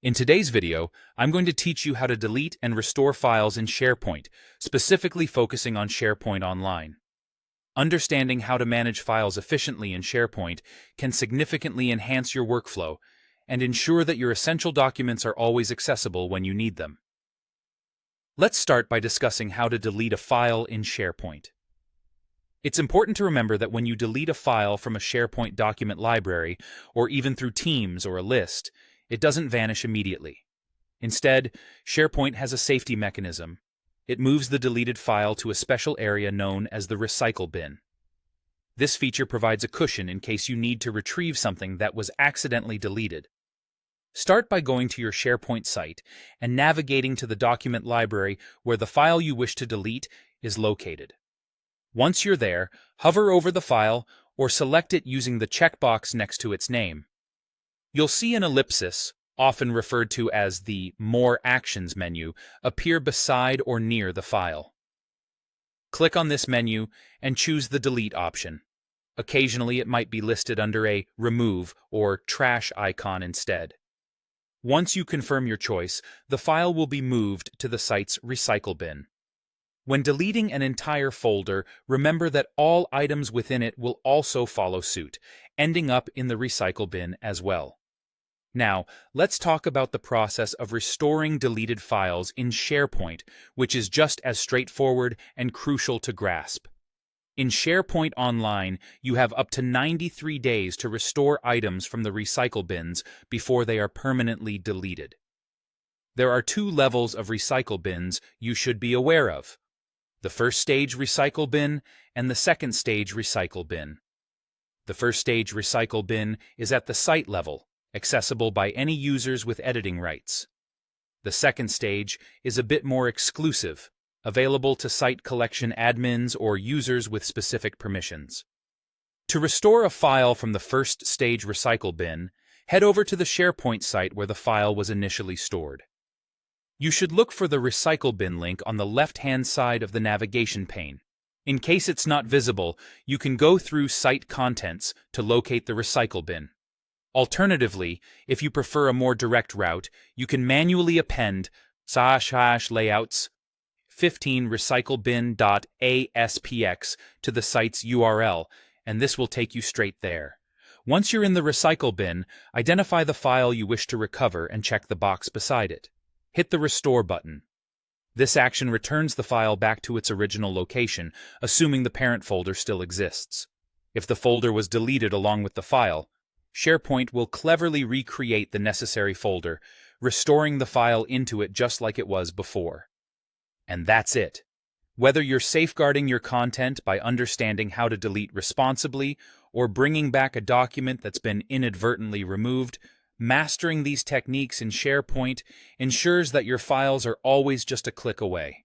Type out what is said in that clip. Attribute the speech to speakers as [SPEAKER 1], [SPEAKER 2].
[SPEAKER 1] In today's video, I'm going to teach you how to delete and restore files in SharePoint, specifically focusing on SharePoint Online. Understanding how to manage files efficiently in SharePoint can significantly enhance your workflow and ensure that your essential documents are always accessible when you need them. Let's start by discussing how to delete a file in SharePoint. It's important to remember that when you delete a file from a SharePoint document library, or even through Teams or a list, it doesn't vanish immediately. Instead, SharePoint has a safety mechanism. It moves the deleted file to a special area known as the recycle bin. This feature provides a cushion in case you need to retrieve something that was accidentally deleted. Start by going to your SharePoint site and navigating to the document library where the file you wish to delete is located. Once you're there, hover over the file or select it using the checkbox next to its name. You'll see an ellipsis, often referred to as the More Actions menu, appear beside or near the file. Click on this menu and choose the Delete option. Occasionally, it might be listed under a Remove or Trash icon instead. Once you confirm your choice, the file will be moved to the site's recycle bin. When deleting an entire folder, remember that all items within it will also follow suit, ending up in the recycle bin as well. Now, let's talk about the process of restoring deleted files in SharePoint, which is just as straightforward and crucial to grasp. In SharePoint Online, you have up to 93 days to restore items from the recycle bins before they are permanently deleted. There are two levels of recycle bins you should be aware of: the first stage recycle bin and the second stage recycle bin. The first stage recycle bin is at the site level, accessible by any users with editing rights. The second stage is a bit more exclusive, available to site collection admins or users with specific permissions. To restore a file from the first stage recycle bin, head over to the SharePoint site where the file was initially stored. You should look for the recycle bin link on the left-hand side of the navigation pane. In case it's not visible, you can go through Site Contents to locate the recycle bin. Alternatively, if you prefer a more direct route, you can manually append /layouts 15 recyclebin.aspx to the site's URL, and this will take you straight there. Once you're in the recycle bin, identify the file you wish to recover and check the box beside it. Hit the Restore button. This action returns the file back to its original location, assuming the parent folder still exists. If the folder was deleted along with the file, SharePoint will cleverly recreate the necessary folder, restoring the file into it just like it was before. And that's it. Whether you're safeguarding your content by understanding how to delete responsibly or bringing back a document that's been inadvertently removed, mastering these techniques in SharePoint ensures that your files are always just a click away.